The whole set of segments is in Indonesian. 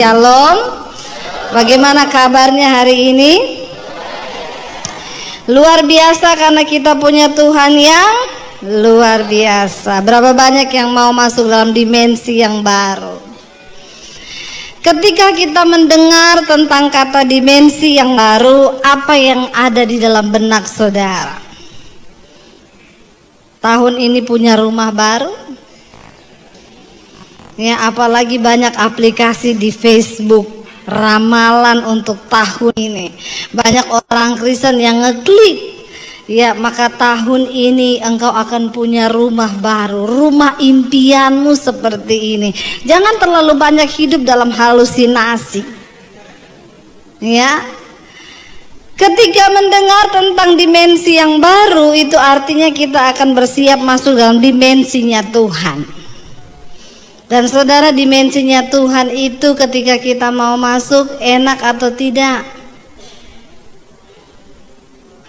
Shalom. Bagaimana kabarnya hari ini? Luar biasa karena kita punya Tuhan yang luar biasa. Berapa banyak yang mau masuk dalam dimensi yang baru? Ketika kita mendengar tentang kata dimensi yang baru, apa yang ada di dalam benak saudara? Tahun ini punya rumah baru? Ya, apalagi banyak aplikasi di Facebook ramalan untuk tahun ini. Banyak orang Kristen yang ngeklik, ya maka tahun ini engkau akan punya rumah baru, rumah impianmu seperti ini. Jangan terlalu banyak hidup dalam halusinasi. Ya, ketika mendengar tentang dimensi yang baru, itu artinya kita akan bersiap masuk dalam dimensinya Tuhan. Dan saudara, dimensinya Tuhan itu ketika kita mau masuk enak atau tidak?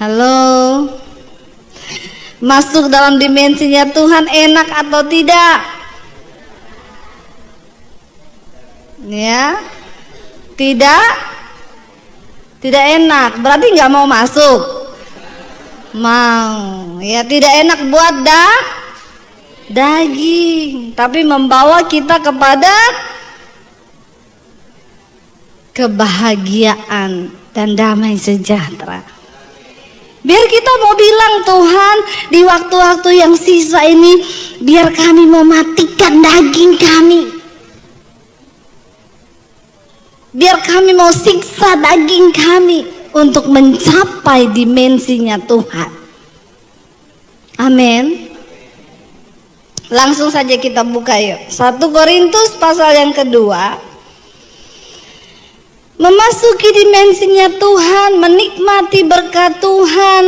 Halo? Masuk dalam dimensinya Tuhan enak atau tidak? Ya? Tidak? Tidak enak, berarti nggak mau masuk? Mau. Ya, tidak enak buat daging, tapi membawa kita kepada kebahagiaan dan damai sejahtera. Biar kita mau bilang, Tuhan, di waktu-waktu yang sisa ini biar kami mematikan daging kami, biar kami mau siksa daging kami untuk mencapai dimensinya Tuhan. Amin. Langsung saja kita buka yuk. 1 Korintus pasal yang kedua. Memasuki dimensinya Tuhan, menikmati berkat Tuhan,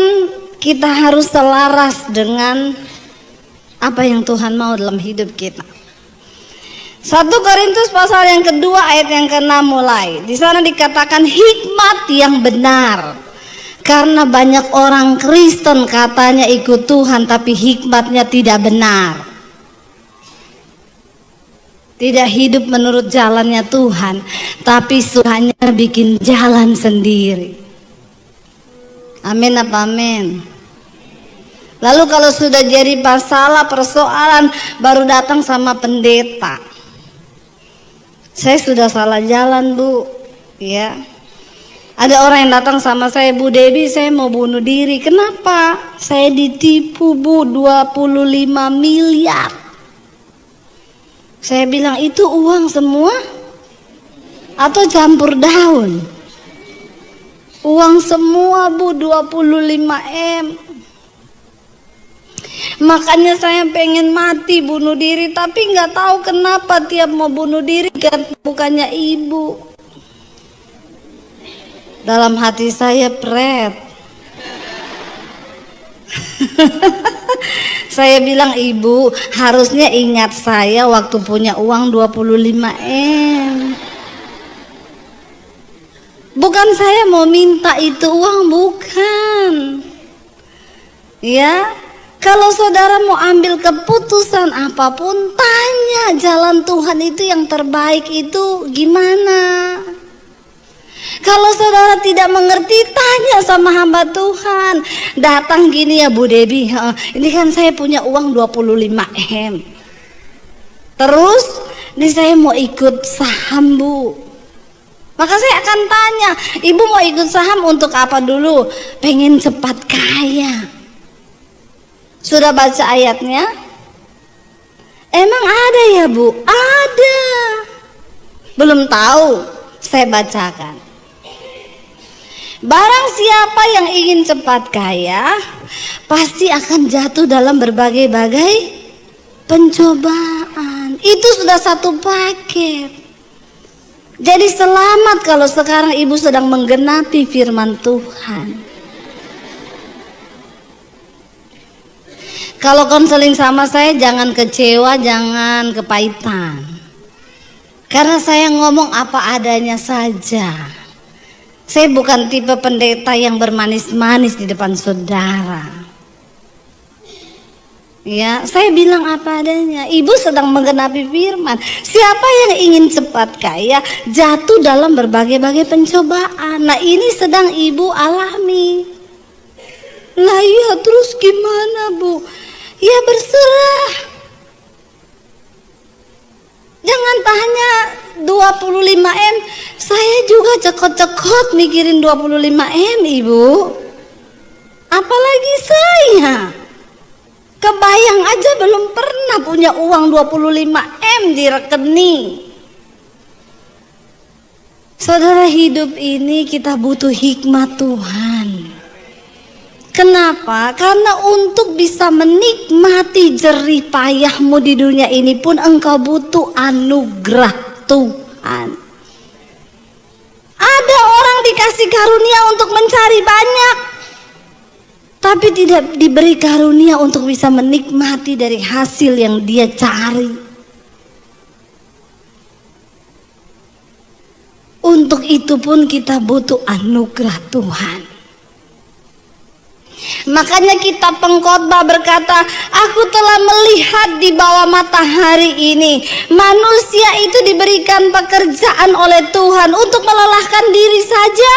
kita harus selaras dengan apa yang Tuhan mau dalam hidup kita. 1 Korintus pasal yang kedua ayat yang ke-6 mulai. Di sana dikatakan hikmat yang benar. Karena banyak orang Kristen katanya ikut Tuhan tapi hikmatnya tidak benar. Tidak hidup menurut jalannya Tuhan, tapi hanya bikin jalan sendiri. Amin apa amin? Lalu kalau sudah jadi masalah persoalan baru datang sama pendeta. Saya sudah salah jalan, Bu. Ya. Ada orang yang datang sama saya, Bu Debbie, saya mau bunuh diri. Kenapa? Saya ditipu, Bu, 25 miliar. Saya bilang, itu uang semua atau campur daun? Uang semua, Bu, 25 M. Makanya saya pengen mati, bunuh diri, tapi nggak tahu kenapa tiap mau bunuh diri bukannya ibu. Dalam hati saya pret. Saya bilang, ibu harusnya ingat saya waktu punya uang 25 M. Bukan saya mau minta itu uang, bukan. Ya, kalau saudara mau ambil keputusan apapun, tanya jalan Tuhan itu yang terbaik itu gimana. Kalau saudara tidak mengerti, tanya sama hamba Tuhan. Datang gini ya Bu Debbie, ini kan saya punya uang 25 M. Terus ini saya mau ikut saham, Bu. Maka saya akan tanya, ibu mau ikut saham untuk apa dulu? Pengen cepat kaya. Sudah baca ayatnya? Emang ada ya, Bu? Ada. Belum tahu? Saya bacakan. Barang siapa yang ingin cepat kaya, pasti akan jatuh dalam berbagai-bagai pencobaan. Itu sudah satu paket. Jadi selamat kalau sekarang ibu sedang menggenapi firman Tuhan. Kalau konseling sama saya jangan kecewa, jangan kepahitan. Karena saya ngomong apa adanya saja. Saya bukan tipe pendeta yang bermanis-manis di depan saudara. Ya, saya bilang apa adanya. Ibu sedang menggenapi firman. Siapa yang ingin cepat kaya jatuh dalam berbagai-bagai pencobaan. Nah, ini sedang ibu alami. Lah iya, terus gimana, Bu? Ya berserah. Jangan tanya 25M. Saya juga cekot-cekot mikirin 25M, Ibu. Apalagi saya. Kebayang aja belum pernah punya uang 25M di rekening. Saudara, hidup ini kita butuh hikmat Tuhan. Kenapa? Karena untuk bisa menikmati jerih payahmu di dunia ini pun engkau butuh anugerah Tuhan. Ada orang dikasih karunia untuk mencari banyak, tapi tidak diberi karunia untuk bisa menikmati dari hasil yang dia cari. Untuk itu pun kita butuh anugerah Tuhan. Makanya kitab Pengkhotbah berkata, aku telah melihat di bawah matahari ini, manusia itu diberikan pekerjaan oleh Tuhan untuk melelahkan diri saja.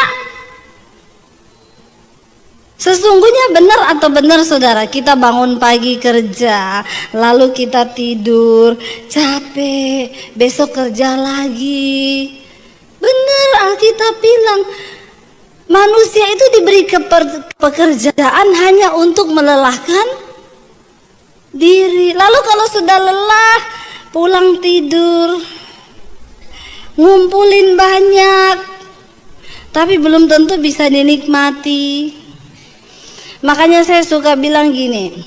Sesungguhnya benar atau benar saudara, kita bangun pagi kerja, lalu kita tidur, capek, besok kerja lagi. Benar, Alkitab bilang manusia itu diberi pekerjaan hanya untuk melelahkan diri. Lalu kalau sudah lelah, pulang tidur, ngumpulin banyak, tapi belum tentu bisa dinikmati. Makanya saya suka bilang gini,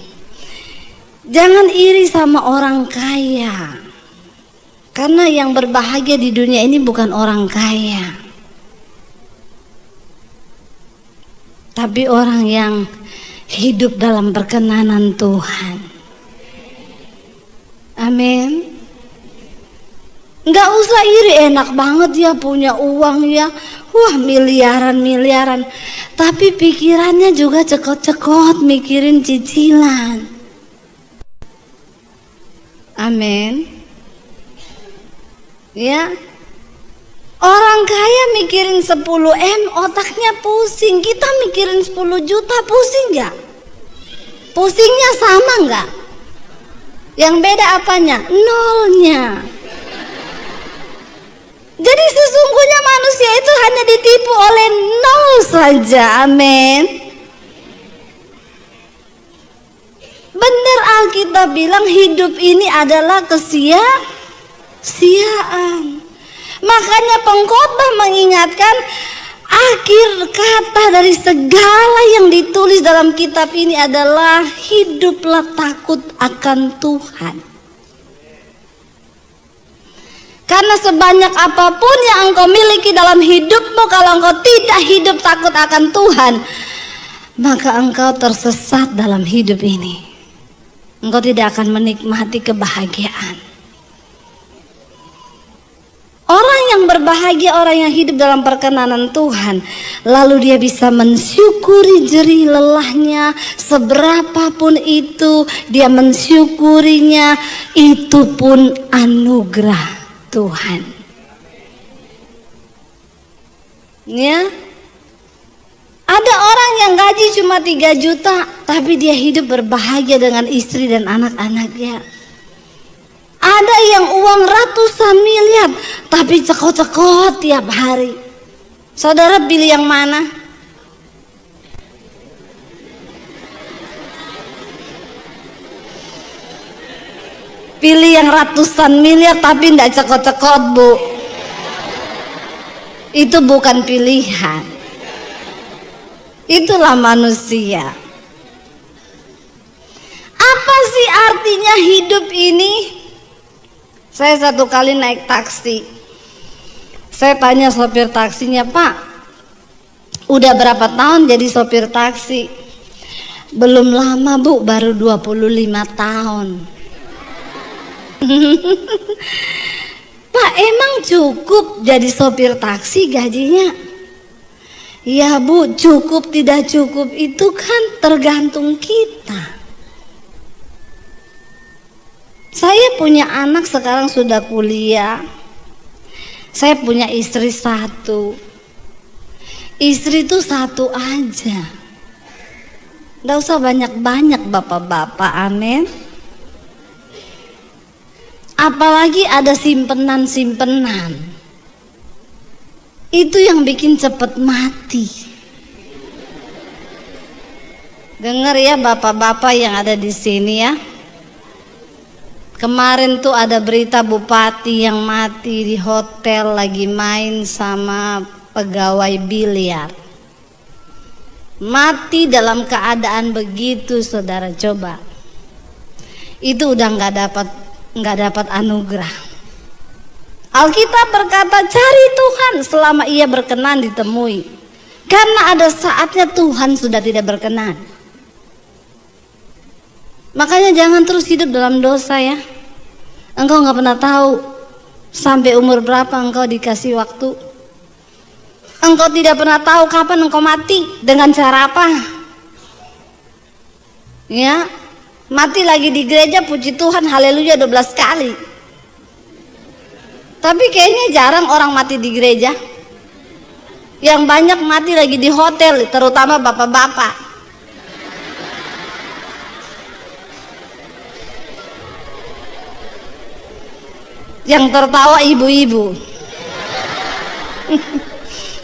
jangan iri sama orang kaya. Karena yang berbahagia di dunia ini bukan orang kaya, tapi orang yang hidup dalam perkenanan Tuhan. Amin. Nggak usah iri, enak banget ya punya uang ya, wah miliaran. Tapi pikirannya juga cekot-cekot mikirin cicilan. Amin. Ya. Orang kaya mikirin 10M otaknya pusing. Kita mikirin 10 juta pusing gak? Pusingnya sama gak? Yang beda apanya? Nolnya. Jadi sesungguhnya manusia itu hanya ditipu oleh nol saja. Amin. Benar, Alkitab bilang hidup ini adalah kesia-siaan. Makanya Pengkhotbah mengingatkan akhir kata dari segala yang ditulis dalam kitab ini adalah hiduplah takut akan Tuhan. Karena sebanyak apapun yang engkau miliki dalam hidupmu, kalau engkau tidak hidup takut akan Tuhan, maka engkau tersesat dalam hidup ini. Engkau tidak akan menikmati kebahagiaan. Orang yang berbahagia, orang yang hidup dalam perkenanan Tuhan, lalu dia bisa mensyukuri jerih lelahnya, seberapapun itu dia mensyukurinya, itu pun anugerah Tuhan. Ya. Ada orang yang gaji cuma 3 juta, tapi dia hidup berbahagia dengan istri dan anak-anaknya. Ada yang uang ratusan miliar, tapi cekot-cekot tiap hari. Saudara pilih yang mana? Pilih yang ratusan miliar tapi tidak cekot-cekot, Bu. Itu bukan pilihan. Itulah manusia. Apa sih artinya hidup ini? Saya satu kali naik taksi. Saya tanya sopir taksinya, Pak, udah berapa tahun jadi sopir taksi? Belum lama, Bu, baru 25 tahun. Pak, emang cukup jadi sopir taksi gajinya? Ya, Bu, cukup tidak cukup itu kan tergantung kita. Saya punya anak sekarang sudah kuliah. Saya punya istri satu. Istri itu satu aja. Nggak usah banyak-banyak bapak-bapak, amin. Apalagi ada simpenan-simpenan. Itu yang bikin cepet mati. Dengar ya bapak-bapak yang ada di sini ya. Kemarin tuh ada berita bupati yang mati di hotel lagi main sama pegawai biliar. Mati dalam keadaan begitu, saudara, coba. Itu udah nggak dapat anugerah. Alkitab berkata cari Tuhan selama ia berkenan ditemui. Karena ada saatnya Tuhan sudah tidak berkenan. Makanya jangan terus hidup dalam dosa ya. Engkau nggak pernah tahu sampai umur berapa engkau dikasih waktu. Engkau tidak pernah tahu kapan engkau mati, dengan cara apa. Ya, mati lagi di gereja, puji Tuhan, haleluya 12 kali. Tapi kayaknya jarang orang mati di gereja. Yang banyak mati lagi di hotel, terutama bapak-bapak. Yang tertawa ibu-ibu.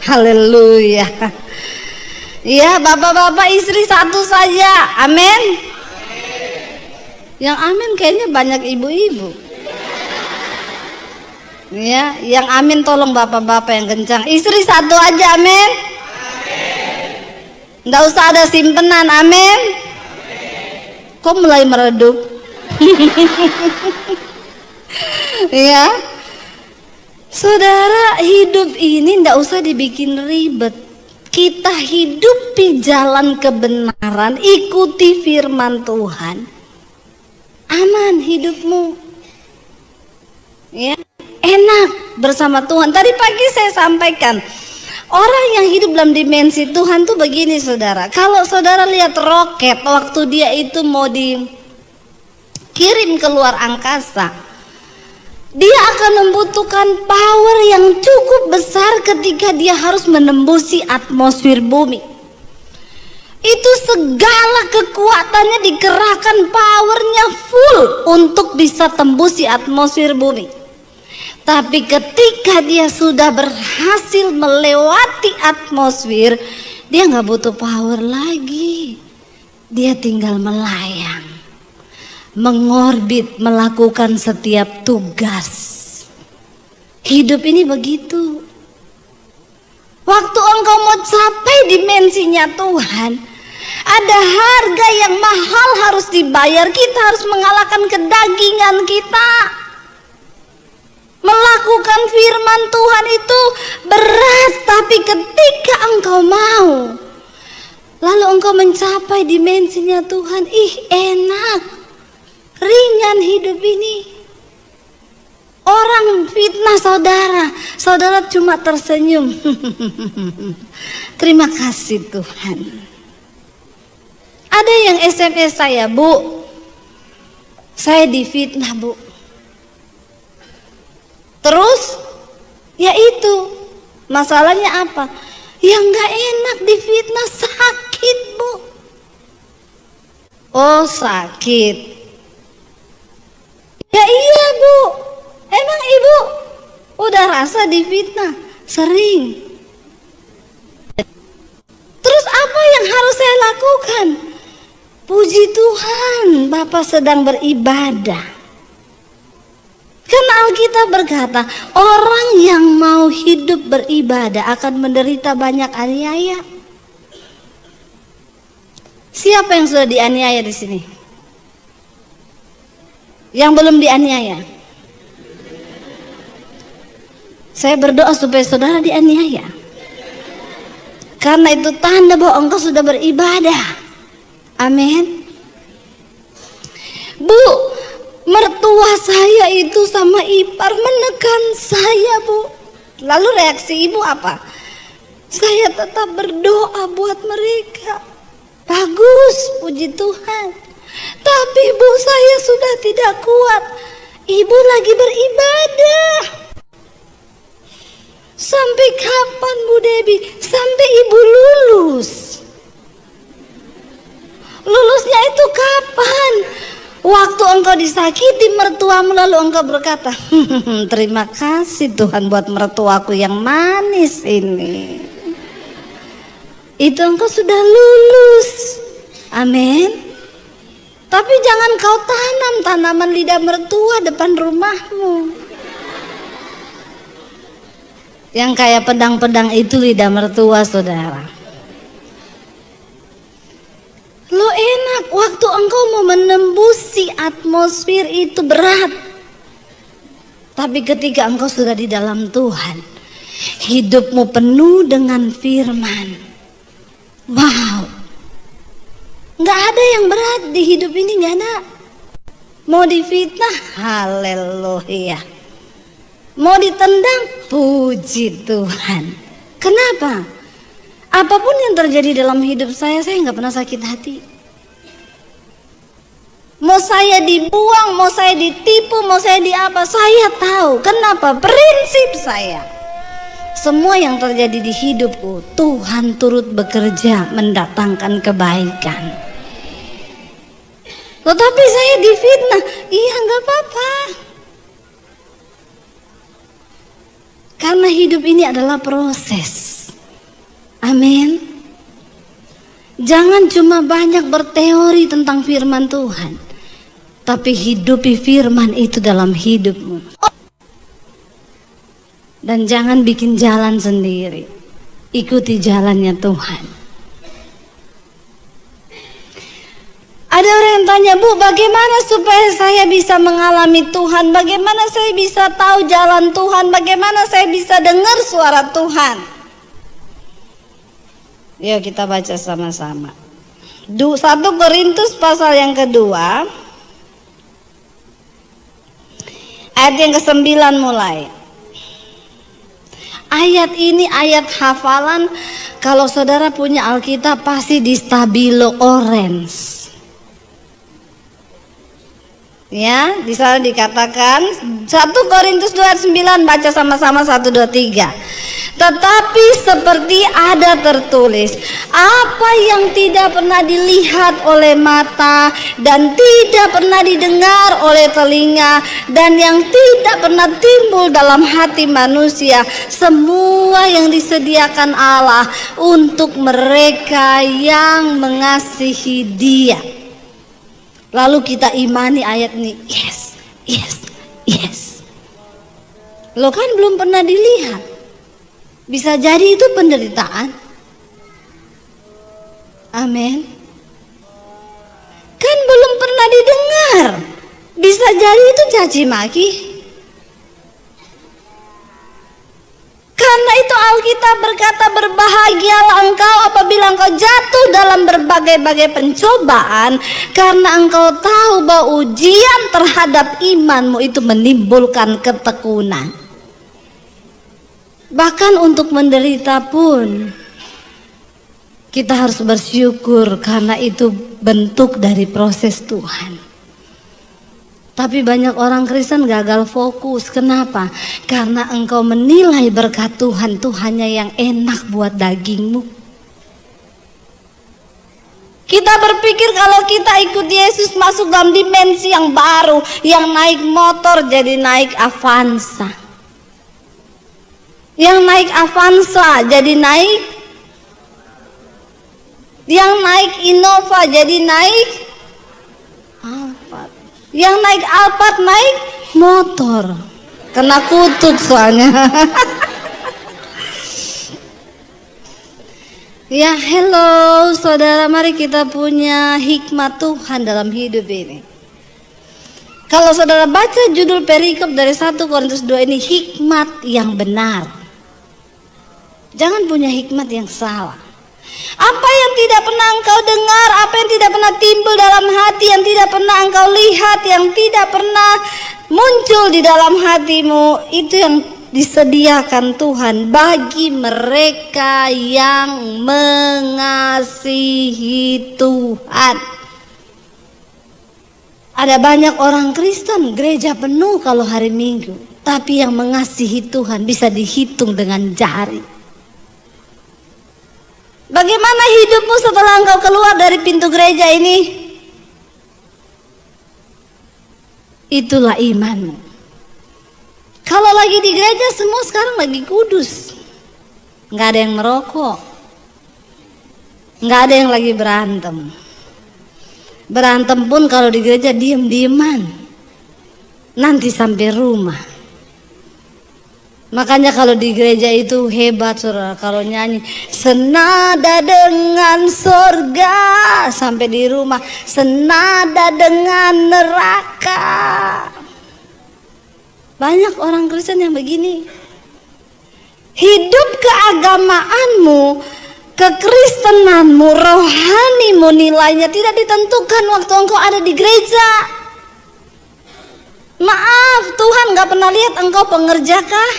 Haleluya. Ya, bapak-bapak istri satu saja. Amin. Yang amin kayaknya banyak ibu-ibu. Ya, yang amin tolong bapak-bapak yang kencang. Istri satu aja, amin. Nggak usah ada simpenan, amin. Kok mulai meredup? Ya, saudara, hidup ini ndak usah dibikin ribet. Kita hidupi jalan kebenaran, ikuti firman Tuhan, aman hidupmu. Ya, enak bersama Tuhan. Tadi pagi saya sampaikan, orang yang hidup dalam dimensi Tuhan tuh begini, saudara. Kalau saudara lihat roket waktu dia itu mau dikirim keluar angkasa, dia akan membutuhkan power yang cukup besar ketika dia harus menembusi atmosfer bumi. Itu segala kekuatannya dikerahkan, powernya full untuk bisa tembusi atmosfer bumi. Tapi ketika dia sudah berhasil melewati atmosfer, dia nggak butuh power lagi. Dia tinggal melayang, mengorbit, melakukan setiap tugas. Hidup ini begitu. Waktu engkau mau capai dimensinya Tuhan, ada harga yang mahal harus dibayar. Kita harus mengalahkan kedagingan kita. Melakukan firman Tuhan itu berat, tapi ketika engkau mau, lalu engkau mencapai dimensinya Tuhan, enak, ringan hidup ini. Orang fitnah saudara, saudara cuma tersenyum. Terima kasih Tuhan. Ada yang SMS saya, Bu, saya difitnah, Bu. Terus, ya itu, masalahnya apa? Ya nggak enak difitnah, sakit, Bu. Oh, sakit. Ya iya, Bu. Emang Ibu udah rasa difitnah? Sering. Terus apa yang harus saya lakukan? Puji Tuhan, Bapak sedang beribadah. Karena Alkitab berkata, orang yang mau hidup beribadah akan menderita banyak aniaya. Siapa yang sudah dianiaya di sini? Yang belum dianiaya? Saya berdoa supaya saudara dianiaya. Karena itu tanda bahwa engkau sudah beribadah. Amin. Bu, mertua saya itu sama ipar menekan saya, Bu. Lalu reaksi ibu apa? Saya tetap berdoa buat mereka. Bagus, puji Tuhan. Tapi ibu saya sudah tidak kuat. Ibu lagi beribadah. Sampai kapan Bu Debi? Sampai ibu lulus. Lulusnya itu kapan? Waktu engkau disakiti mertuamu lalu engkau berkata, terima kasih Tuhan buat mertuaku yang manis ini. Itu engkau sudah lulus. Amin. Tapi jangan kau tanam tanaman lidah mertua depan rumahmu. Yang kayak pedang-pedang itu lidah mertua, saudara. Lo enak waktu engkau mau menembusi atmosfer itu berat. Tapi ketika engkau sudah di dalam Tuhan, hidupmu penuh dengan firman. Wow, nggak ada yang berat di hidup ini, nggak ada. Mau difitnah, haleluya. Mau ditendang, puji Tuhan. Kenapa? Apapun yang terjadi dalam hidup saya nggak pernah sakit hati. Mau saya dibuang, mau saya ditipu, mau saya diapa, saya tahu. Kenapa? Prinsip saya. Semua yang terjadi di hidupku, Tuhan turut bekerja mendatangkan kebaikan. Tetapi saya difitnah, iya nggak apa-apa. Karena hidup ini adalah proses. Amin. Jangan cuma banyak berteori tentang firman Tuhan, tapi hidupi firman itu dalam hidupmu. Dan jangan bikin jalan sendiri. Ikuti jalannya Tuhan. Ada orang yang tanya, Bu, bagaimana supaya saya bisa mengalami Tuhan? Bagaimana saya bisa tahu jalan Tuhan? Bagaimana saya bisa dengar suara Tuhan? Yuk kita baca sama-sama. 1 Korintus pasal yang kedua, ayat yang ke-9 mulai. Ayat ini ayat hafalan. Kalau saudara punya Alkitab pasti di stabilo orange. Ya, di sana dikatakan 1 Korintus 2:9, baca sama-sama 1 2 3. Tetapi seperti ada tertulis, apa yang tidak pernah dilihat oleh mata dan tidak pernah didengar oleh telinga dan yang tidak pernah timbul dalam hati manusia, semua yang disediakan Allah untuk mereka yang mengasihi Dia. Lalu kita imani ayat ini. Yes, yes, yes. Lo kan belum pernah dilihat. Bisa jadi itu penderitaan. Amin. Kan belum pernah didengar. Bisa jadi itu caci maki. Karena itu Alkitab berkata, berbahagialah engkau apabila engkau jatuh dalam berbagai-bagai pencobaan, karena engkau tahu bahwa ujian terhadap imanmu itu menimbulkan ketekunan. Bahkan untuk menderita pun kita harus bersyukur, karena itu bentuk dari proses Tuhan. Tapi banyak orang Kristen gagal fokus. Kenapa? Karena engkau menilai berkat Tuhan itu hanya yang enak buat dagingmu. Kita berpikir kalau kita ikut Yesus masuk dalam dimensi yang baru, yang naik motor jadi naik Avanza, yang naik Avanza jadi naik, yang naik Innova jadi naik Alphard, yang naik Alphard naik motor. Kena kutut soalnya. Ya, hello saudara, mari kita punya hikmat Tuhan dalam hidup ini. Kalau saudara baca judul perikop dari 1 Korintus 2 ini, hikmat yang benar. Jangan punya hikmat yang salah. Apa yang tidak pernah engkau dengar, apa yang tidak pernah timbul dalam hati, yang tidak pernah engkau lihat, yang tidak pernah muncul di dalam hatimu, itu yang disediakan Tuhan bagi mereka yang mengasihi Tuhan. Ada banyak orang Kristen, gereja penuh kalau hari Minggu, tapi yang mengasihi Tuhan bisa dihitung dengan jari. Bagaimana hidupmu setelah engkau keluar dari pintu gereja ini? Itulah imanmu. Kalau lagi di gereja semua sekarang lagi kudus, nggak ada yang merokok, nggak ada yang lagi berantem. Berantem pun kalau di gereja diem-dieman, nanti sampai rumah. Makanya kalau di gereja itu hebat saudara, kalau nyanyi senada dengan sorga, sampai di rumah senada dengan neraka. Banyak orang Kristen yang begini. Hidup keagamaanmu, kekristenanmu, rohanimu, nilainya tidak ditentukan waktu engkau ada di gereja. Maaf, Tuhan gak pernah lihat engkau pengerja kah?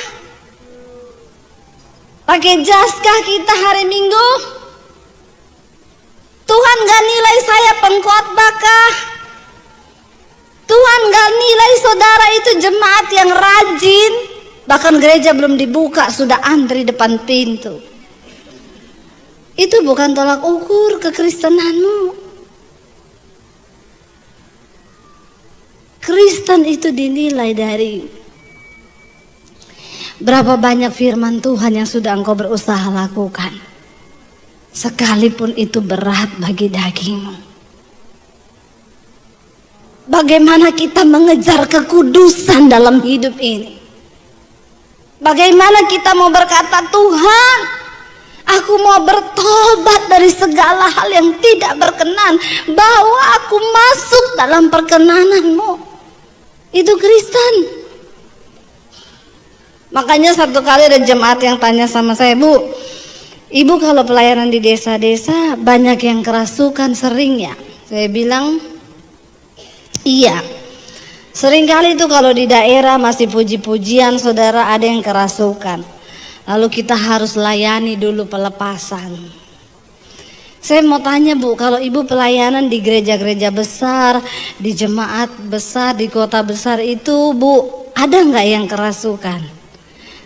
Pakai jas kah kita hari Minggu? Tuhan gak nilai saya pengkhotbah kah? Tuhan gak nilai saudara itu jemaat yang rajin, bahkan gereja belum dibuka sudah antri depan pintu. Itu bukan tolak ukur kekristenanmu. Kristen itu dinilai dari berapa banyak firman Tuhan yang sudah engkau berusaha lakukan, sekalipun itu berat bagi dagingmu. Bagaimana kita mengejar kekudusan dalam hidup ini? Bagaimana kita mau berkata, Tuhan, aku mau bertobat dari segala hal yang tidak berkenan, bawa aku masuk dalam perkenanan-Mu. Itu Kristen. Makanya satu kali ada jemaat yang tanya sama saya, Bu, Ibu kalau pelayanan di desa-desa banyak yang kerasukan, sering ya? Saya bilang, iya. Seringkali itu kalau di daerah masih puji-pujian saudara ada yang kerasukan. Lalu kita harus layani dulu pelepasan. Saya mau tanya Bu, kalau Ibu pelayanan di gereja-gereja besar, di jemaat besar, di kota besar itu Bu, ada nggak yang kerasukan?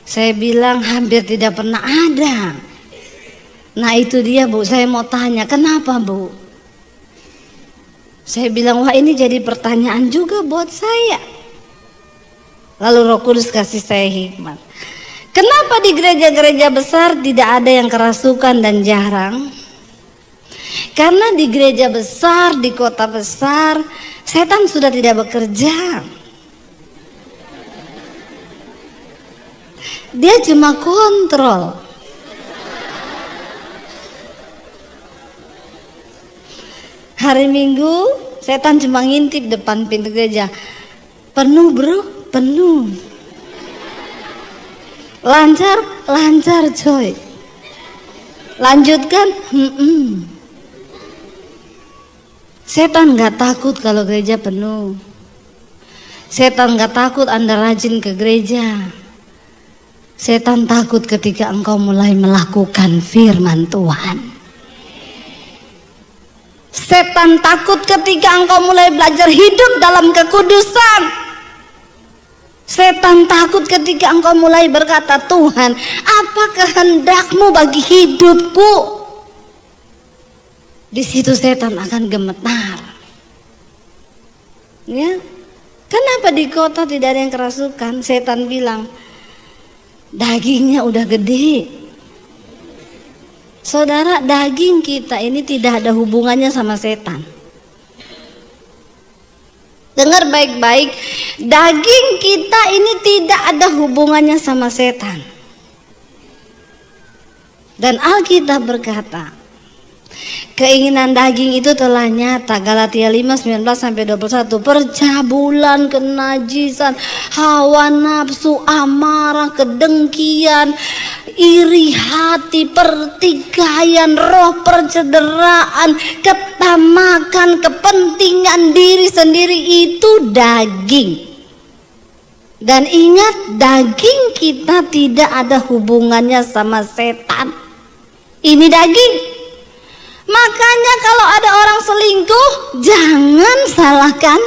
Saya bilang hampir tidak pernah ada. Nah itu dia Bu, saya mau tanya, kenapa Bu? Saya bilang, wah ini jadi pertanyaan juga buat saya. Lalu Roh Kudus kasih saya hikmat. Kenapa di gereja-gereja besar tidak ada yang kerasukan dan jarang? Karena di gereja besar, di kota besar, setan sudah tidak bekerja. Dia cuma kontrol. Hari Minggu setan cuma ngintip depan pintu gereja. Penuh bro, penuh. Lancar, lancar coy. Lanjutkan, Setan gak takut kalau gereja penuh. Setan gak takut Anda rajin ke gereja. Setan takut ketika engkau mulai melakukan firman Tuhan. Setan takut ketika engkau mulai belajar hidup dalam kekudusan. Setan takut ketika engkau mulai berkata, Tuhan, apa kehendak-Mu bagi hidupku? Di situ setan akan gemetar. Ya, kenapa di kota tidak ada yang kerasukan? Setan bilang, dagingnya udah gede. Saudara, daging kita ini tidak ada hubungannya sama setan. Dengar baik-baik, daging kita ini tidak ada hubungannya sama setan. Dan Alkitab berkata, keinginan daging itu telah nyata. Galatia 5:19-21. Percabulan, kenajisan, hawa nafsu, amarah, kedengkian, iri hati, pertikaian, roh percederaan, ketamakan, kepentingan diri sendiri itu daging. Dan ingat, daging kita tidak ada hubungannya sama setan. Ini daging. Makanya kalau ada orang selingkuh, jangan salahkan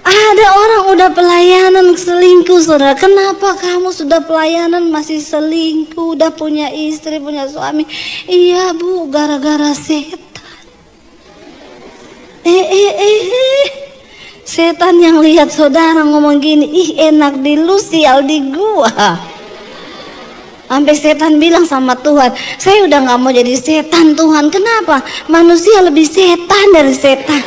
Ada orang udah pelayanan selingkuh, saudara. Kenapa kamu sudah pelayanan masih selingkuh? Udah punya istri, punya suami. Iya bu, gara-gara setan. Setan yang lihat saudara ngomong gini, ih enak di lu, sial di gua. Sampai setan bilang sama Tuhan, saya udah gak mau jadi setan Tuhan. Kenapa? Manusia lebih setan dari setan.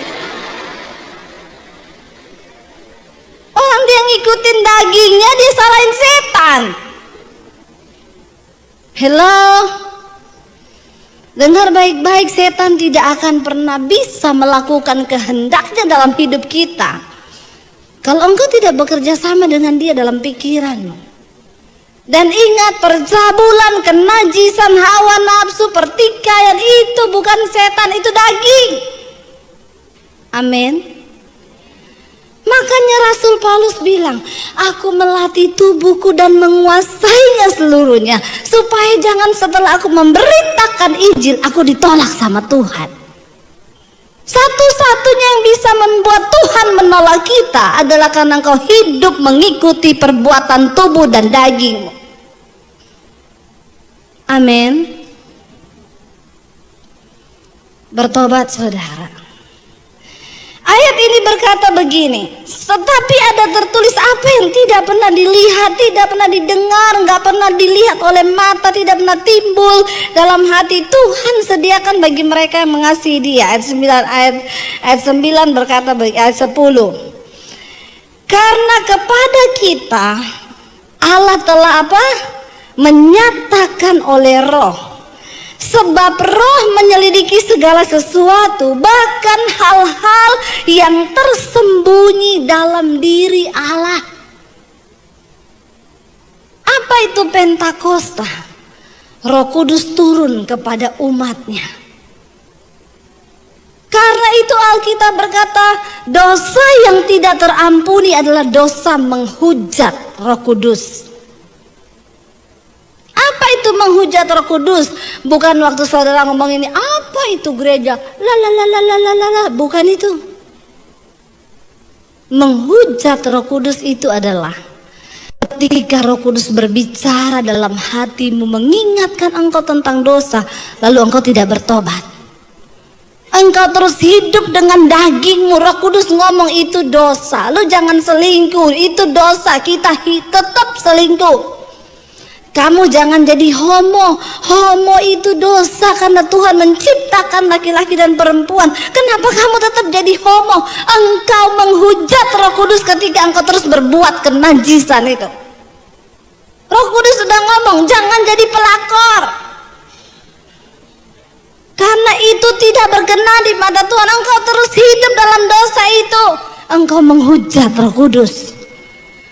Orang dia ngikutin dagingnya, dia salahin setan. Hello? Dengar baik-baik, setan tidak akan pernah bisa melakukan kehendaknya dalam hidup kita kalau engkau tidak bekerja sama dengan dia dalam pikiranmu. Dan ingat, percabulan, kenajisan, hawa nafsu, pertikaian itu bukan setan, itu daging. Amin. Makanya Rasul Paulus bilang, aku melatih tubuhku dan menguasainya seluruhnya, supaya jangan setelah aku memberitakan Injil, aku ditolak sama Tuhan. Satu-satunya yang bisa membuat Tuhan menolak kita adalah karena engkau hidup mengikuti perbuatan tubuh dan dagingmu. Amin. Bertobat saudara. Ayat ini berkata begini, tetapi ada tertulis apa yang tidak pernah dilihat, tidak pernah didengar, nggak pernah dilihat oleh mata, tidak pernah timbul dalam hati, Tuhan sediakan bagi mereka yang mengasihi Dia. Ayat 9 berkata bagi ayat 10. Karena kepada kita Allah telah apa? Menyatakan oleh Roh. Sebab Roh menyelidiki segala sesuatu, bahkan hal-hal yang tersembunyi dalam diri Allah. Apa itu Pentakosta? Roh Kudus turun kepada umatnya. Karena itu Alkitab berkata, dosa yang tidak terampuni adalah dosa menghujat Roh Kudus. Apa itu menghujat Roh Kudus? Bukan waktu saudara ngomong ini, apa itu gereja? Bukan itu. Menghujat Roh Kudus itu adalah ketika Roh Kudus berbicara dalam hatimu, mengingatkan engkau tentang dosa, lalu engkau tidak bertobat. Engkau terus hidup dengan dagingmu. Roh Kudus ngomong itu dosa, lu jangan selingkuh, itu dosa, kita tetap selingkuh. Kamu jangan jadi homo. Homo itu dosa karena Tuhan menciptakan laki-laki dan perempuan. Kenapa kamu tetap jadi homo? Engkau menghujat Roh Kudus ketika engkau terus berbuat kenajisan itu. Roh Kudus sudah ngomong, jangan jadi pelakor. Karena itu tidak berkenan di mata Tuhan. Engkau terus hidup dalam dosa itu. Engkau menghujat Roh Kudus.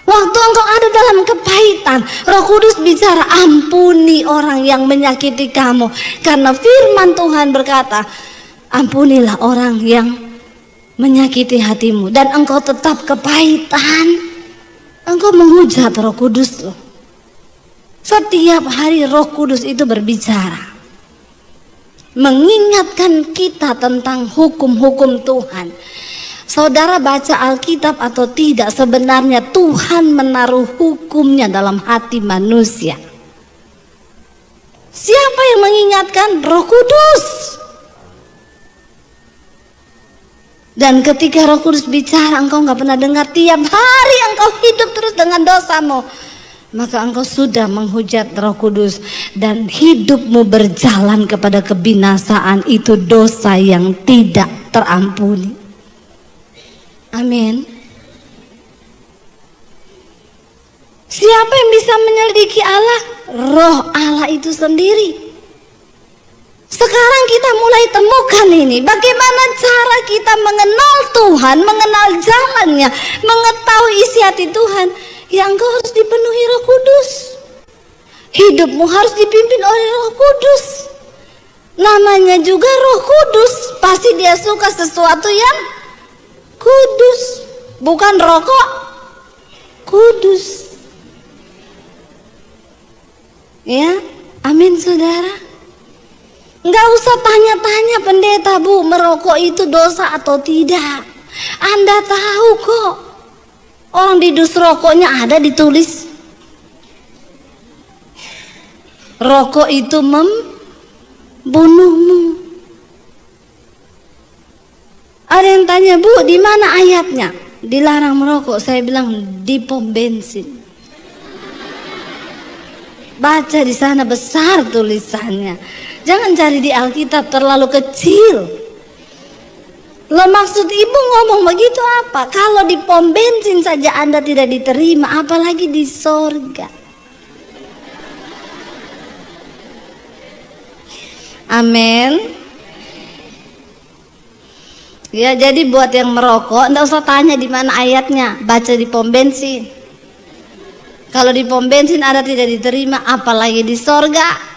Waktu engkau ada dalam kepahitan, Roh Kudus bicara, ampuni orang yang menyakiti kamu. Karena firman Tuhan berkata, ampunilah orang yang menyakiti hatimu. Dan engkau tetap kepahitan, engkau menghujat Roh Kudus loh. Setiap hari Roh Kudus itu berbicara, mengingatkan kita tentang hukum-hukum Tuhan. Saudara baca Alkitab atau tidak, sebenarnya Tuhan menaruh hukumnya dalam hati manusia. Siapa yang mengingatkan? Roh Kudus. Dan ketika Roh Kudus bicara, engkau gak pernah dengar, tiap hari engkau hidup terus dengan dosamu, maka engkau sudah menghujat Roh Kudus dan hidupmu berjalan kepada kebinasaan. Itu dosa yang tidak terampuni. Amin. Siapa yang bisa menyelidiki Allah? Roh Allah itu sendiri. Sekarang kita mulai temukan ini, bagaimana cara kita mengenal Tuhan, mengenal jalannya, mengetahui isi hati Tuhan. Ya, engkau harus dipenuhi Roh Kudus. Hidupmu harus dipimpin oleh Roh Kudus. Namanya juga Roh Kudus, pasti dia suka sesuatu yang kudus, bukan rokok, kudus. Ya, amin saudara. Nggak usah tanya-tanya pendeta, Bu, merokok itu dosa atau tidak. Anda tahu kok. Orang di dus rokoknya ada ditulis. Rokok itu membunuhmu. Ada yang tanya, Bu, di mana ayatnya dilarang merokok? Saya bilang di pom bensin. Baca di sana besar tulisannya. Jangan cari di Alkitab, terlalu kecil. Lo maksud ibu ngomong begitu apa? Kalau di pom bensin saja Anda tidak diterima, apalagi di sorga. Amin. Ya, jadi buat yang merokok, enggak usah tanya di mana ayatnya, baca di pom bensin. Kalau di pom bensin Anda tidak diterima, apalagi di sorga.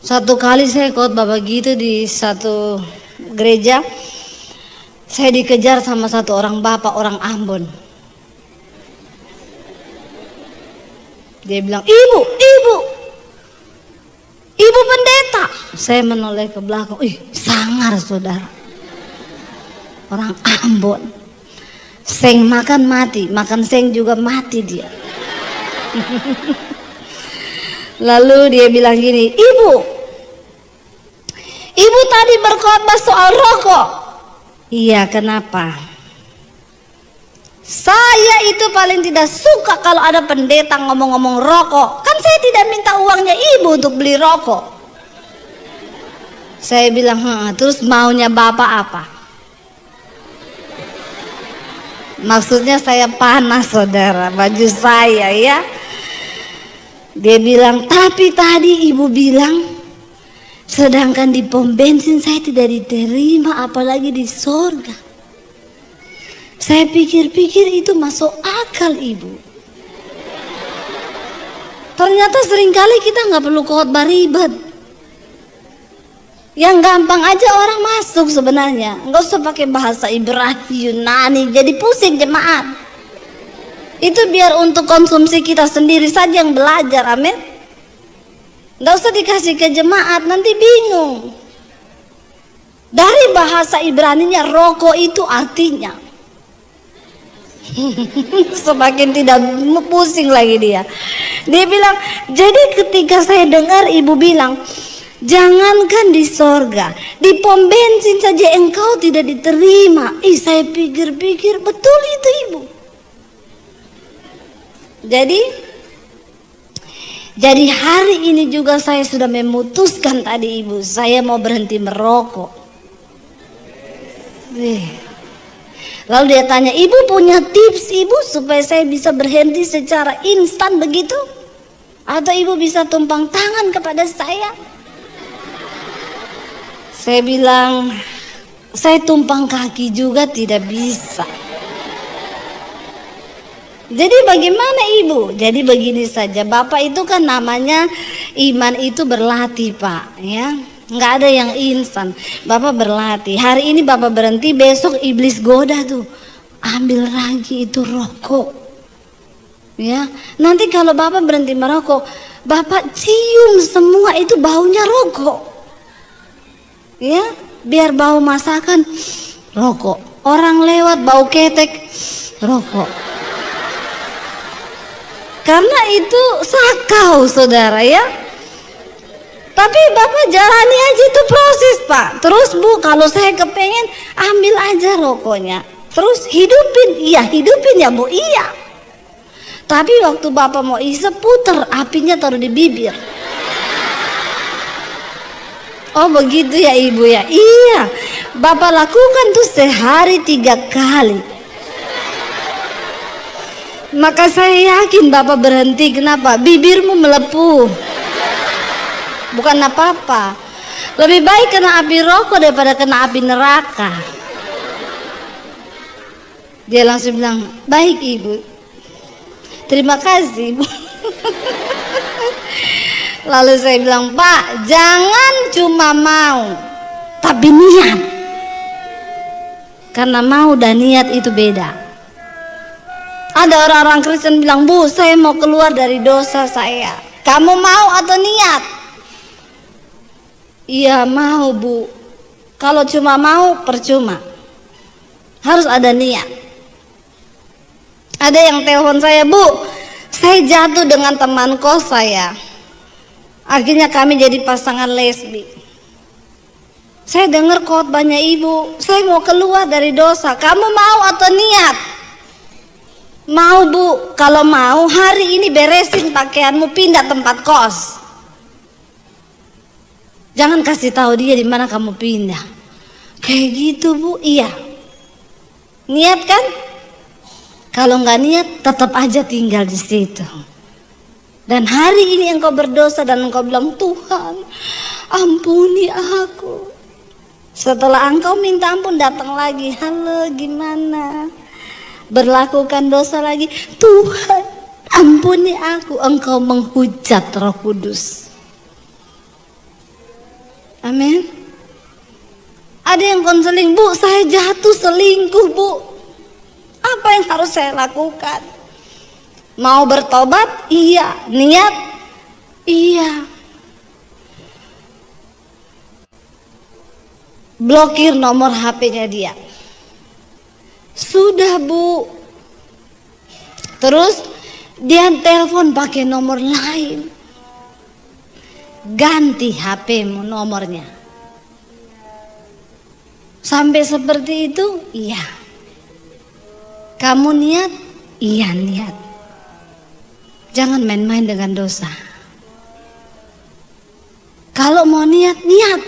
Satu kali saya khotbah begitu di satu gereja, saya dikejar sama satu orang bapak, orang Ambon. Dia bilang, ibu pendeta. Saya menoleh ke belakang, sangar saudara, orang Ambon. Seng makan mati, makan seng juga mati dia. Lalu dia bilang gini, ibu tadi berkhotbah soal rokok. Iya, kenapa? Saya itu paling tidak suka kalau ada pendeta ngomong-ngomong rokok. Kan saya tidak minta uangnya ibu untuk beli rokok. Saya bilang, terus maunya bapak apa? Maksudnya saya panas saudara, baju saya ya. Dia bilang, tapi tadi ibu bilang, sedangkan di pom bensin saya tidak diterima, apalagi di sorga. Saya pikir-pikir itu masuk akal ibu. Ternyata seringkali kita nggak perlu khotbah ribet. Yang gampang aja orang masuk sebenarnya. Nggak usah pakai bahasa Ibrani, Yunani, jadi pusing jemaat. Itu biar untuk konsumsi kita sendiri saja yang belajar, amin. Nggak usah dikasih ke jemaat, nanti bingung. Dari bahasa Ibraninya rokok itu artinya. Semakin tidak pusing lagi dia. Dia bilang, jadi ketika saya dengar ibu bilang, jangankan di sorga, di pom bensin saja engkau tidak diterima. Saya pikir-pikir betul itu ibu. Jadi hari ini juga saya sudah memutuskan tadi ibu, saya mau berhenti merokok. Lalu dia tanya, ibu punya tips ibu supaya saya bisa berhenti secara instan begitu? Atau ibu bisa tumpang tangan kepada saya? Saya bilang, saya tumpang kaki juga tidak bisa. Jadi bagaimana ibu? Jadi begini saja, bapak itu kan namanya iman itu berlatih pak, ya. Nggak ada yang instan. Bapak berlatih. Hari ini bapak berhenti, besok iblis goda tuh, ambil lagi itu rokok. Ya, nanti kalau bapak berhenti merokok, bapak cium semua itu baunya rokok. Ya, biar bau masakan rokok. Orang lewat bau ketek rokok. Karena itu sakau saudara ya. Tapi bapak jalani aja itu proses pak. Terus bu, kalau saya kepengen ambil aja rokoknya, terus hidupin. Iya hidupin ya bu, iya. Tapi waktu bapak mau isep, puter apinya taruh di bibir. Oh begitu ya ibu ya. Iya, bapak lakukan tuh sehari 3 kali. Maka saya yakin bapak berhenti. Kenapa? Bibirmu melepuh. Bukan apa-apa. Lebih baik kena api rokok daripada kena api neraka. Dia langsung bilang, baik ibu, terima kasih ibu. Lalu saya bilang, pak, jangan cuma mau, tapi niat. Karena mau dan niat itu beda. Ada orang-orang Kristen bilang, bu, saya mau keluar dari dosa saya. Kamu mau atau niat? Iya mau Bu. Kalau cuma mau percuma. Harus ada niat. Ada yang telepon saya, Bu, saya jatuh dengan teman kos saya. Akhirnya kami jadi pasangan lesbi. Saya dengar khotbahnya Ibu, saya mau keluar dari dosa. Kamu mau atau niat? Mau Bu. Kalau mau hari ini beresin pakaianmu, pindah tempat kos. Jangan kasih tahu dia di mana kamu pindah. Kayak gitu Bu. Iya. Niat kan? Kalau nggak niat, tetap aja tinggal di situ. Dan hari ini engkau berdosa dan engkau bilang, Tuhan, ampuni aku. Setelah engkau minta ampun, datang lagi, halo gimana? Berlakukan dosa lagi, Tuhan, ampuni aku. Engkau menghujat Roh Kudus. Amin. Ada yang konseling, Bu, saya jatuh selingkuh, Bu. Apa yang harus saya lakukan? Mau bertobat? Iya. Niat? Iya. Blokir nomor HP-nya dia. Sudah Bu. Terus dia telepon pakai nomor lain. Ganti HP-mu nomornya. Sampai seperti itu? Iya. Kamu niat? Iya niat. Jangan main-main dengan dosa. Kalau mau niat, niat.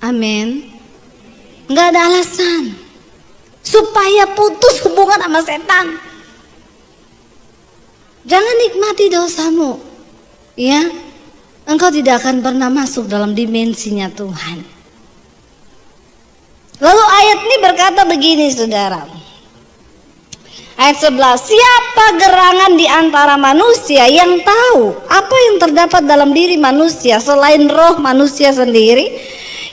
Amin. Nggak ada alasan supaya putus hubungan sama setan. Jangan nikmati dosamu, ya. Engkau tidak akan pernah masuk dalam dimensinya Tuhan. Lalu ayat ini berkata begini, saudara. Ayat 11, siapa gerangan di antara manusia yang tahu apa yang terdapat dalam diri manusia selain roh manusia sendiri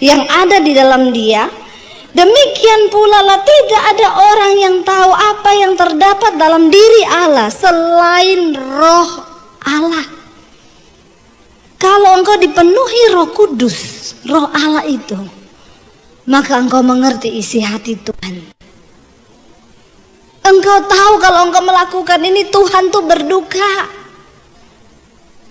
yang ada di dalam dia? Demikian pula lah tidak ada orang yang tahu apa yang terdapat dalam diri Allah selain roh Allah. Kalau engkau dipenuhi Roh Kudus, Roh Allah itu, maka engkau mengerti isi hati Tuhan. Engkau tahu kalau engkau melakukan ini, Tuhan tuh berduka.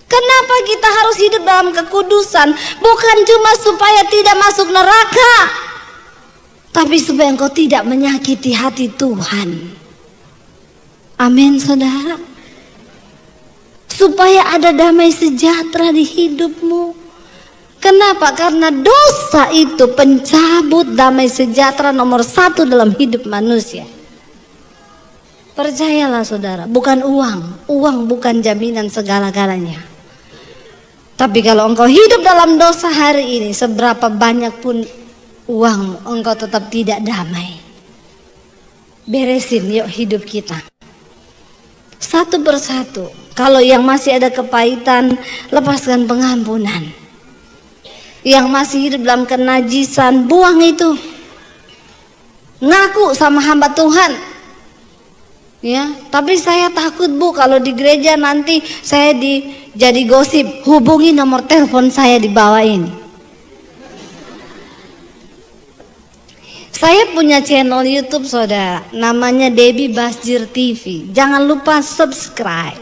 Kenapa kita harus hidup dalam kekudusan? Bukan cuma supaya tidak masuk neraka, tapi supaya engkau tidak menyakiti hati Tuhan. Amin, saudara. Supaya ada damai sejahtera di hidupmu. Kenapa? Karena dosa itu pencabut damai sejahtera nomor 1 dalam hidup manusia. Percayalah saudara, bukan uang. Uang bukan jaminan segala-galanya. Tapi kalau engkau hidup dalam dosa hari ini, seberapa banyak pun uang, engkau tetap tidak damai. Beresin yuk hidup kita. Satu persatu. Kalau yang masih ada kepahitan, lepaskan pengampunan. Yang masih hidup dalam kenajisan, buang itu. Ngaku sama hamba Tuhan. Ya, tapi saya takut Bu, kalau di gereja nanti saya jadi gosip. Hubungi nomor telepon saya di bawah ini. Saya punya channel YouTube saudara, namanya Debbie Basjir TV. Jangan lupa subscribe,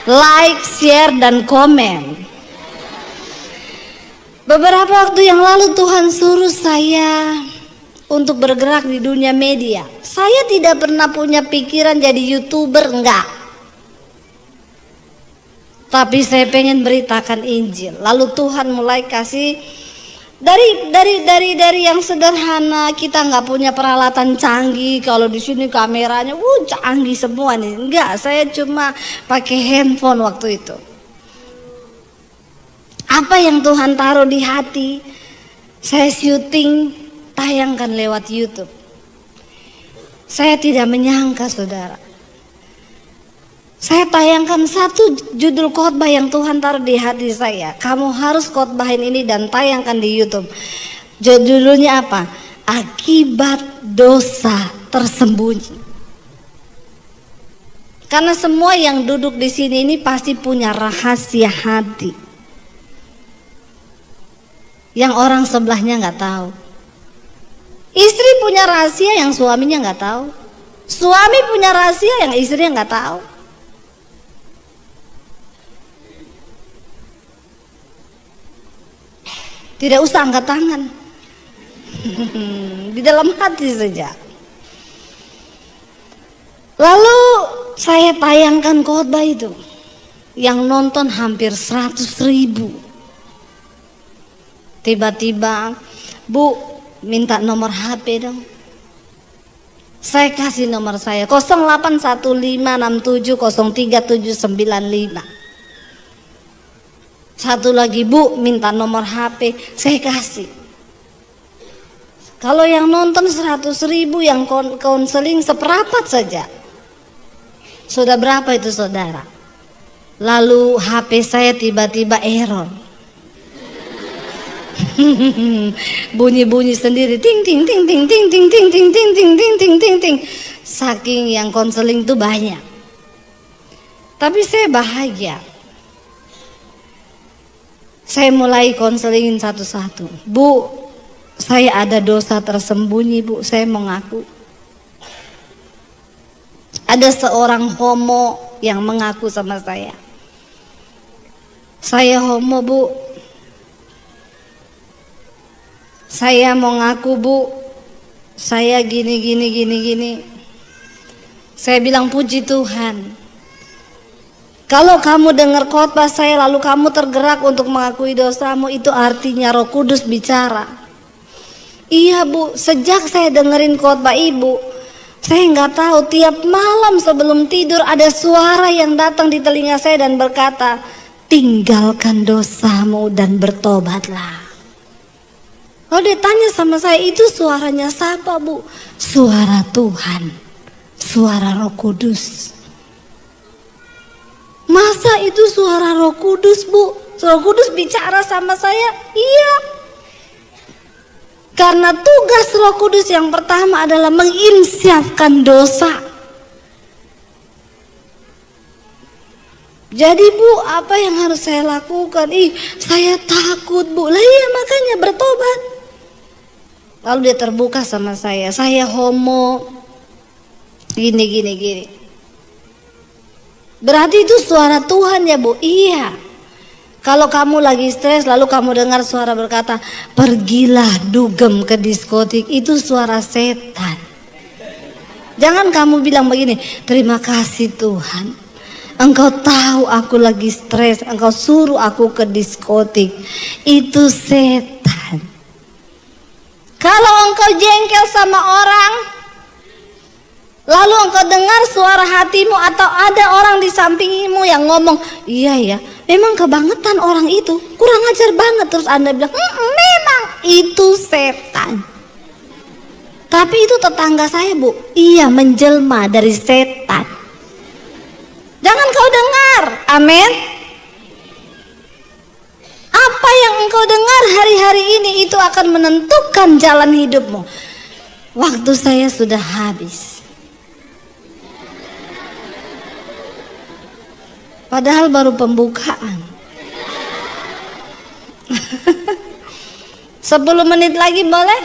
like, share, dan komen. Beberapa waktu yang lalu Tuhan suruh saya untuk bergerak di dunia media. Saya tidak pernah punya pikiran jadi YouTuber, enggak. Tapi saya pengen beritakan Injil. Lalu Tuhan mulai kasih dari yang sederhana. Kita nggak punya peralatan canggih. Kalau di sini kameranya canggih semua nih. Enggak, saya cuma pakai handphone waktu itu. Apa yang Tuhan taruh di hati, saya syuting, tayangkan lewat YouTube. Saya tidak menyangka saudara, saya tayangkan satu judul khotbah yang Tuhan taruh di hati saya. Kamu harus khotbahin ini dan tayangkan di YouTube. Judulnya apa? Akibat dosa tersembunyi. Karena semua yang duduk di sini ini pasti punya rahasia hati yang orang sebelahnya nggak tahu. Istri punya rahasia yang suaminya nggak tahu. Suami punya rahasia yang istrinya nggak tahu. Tidak usah angkat tangan. Di dalam hati saja. Lalu saya tayangkan khotbah itu, yang nonton hampir 100.000. Tiba-tiba, Bu, minta nomor HP dong. Saya kasih nomor saya 081567037795. Satu lagi, Bu, minta nomor HP, saya kasih. Kalau yang nonton 100.000, yang konseling seperapat saja. Sudah berapa itu saudara? Lalu HP saya tiba-tiba error. Bunyi-bunyi sendiri, ting ting ting ting ting ting ting ting ting ting ting ting ting ting. Saking yang konseling itu banyak. Tapi saya bahagia. Saya mulai konselingin satu-satu. Bu, saya ada dosa tersembunyi, Bu, saya mau ngaku. Ada seorang homo yang mengaku sama saya. Saya homo, Bu. Saya mau ngaku, Bu. Saya gini. Saya bilang, puji Tuhan. Kalau kamu dengar khotbah saya lalu kamu tergerak untuk mengakui dosamu, itu artinya Roh Kudus bicara. Iya, Bu, sejak saya dengerin khotbah Ibu, saya nggak tahu, tiap malam sebelum tidur ada suara yang datang di telinga saya dan berkata, tinggalkan dosamu dan bertobatlah. Kalau dia tanya sama saya, itu suaranya siapa, Bu? Suara Tuhan, suara Roh Kudus. Masa itu suara Roh Kudus, Bu? Roh Kudus bicara sama saya? Iya. Karena tugas Roh Kudus yang pertama adalah menginsyafkan dosa. Jadi, Bu, apa yang harus saya lakukan? Saya takut, Bu. Lah iya, makanya bertobat. Lalu dia terbuka sama saya homo, gini. Berarti itu suara Tuhan ya, Bu? Iya. Kalau kamu lagi stres lalu kamu dengar suara berkata, pergilah dugem ke diskotik, itu suara setan. Jangan kamu bilang begini, terima kasih Tuhan, Engkau tahu aku lagi stres, Engkau suruh aku ke diskotik. Itu setan. Kalau engkau jengkel sama orang, lalu engkau dengar suara hatimu atau ada orang di sampingmu yang ngomong, iya ya, memang kebangetan orang itu, kurang ajar banget. Terus Anda bilang, memang itu setan. Tapi itu tetangga saya, Bu. Iya, menjelma dari setan. Jangan kau dengar. Amin. Apa yang engkau dengar hari-hari ini itu akan menentukan jalan hidupmu. Waktu saya sudah habis. Padahal baru pembukaan. 10 menit lagi boleh?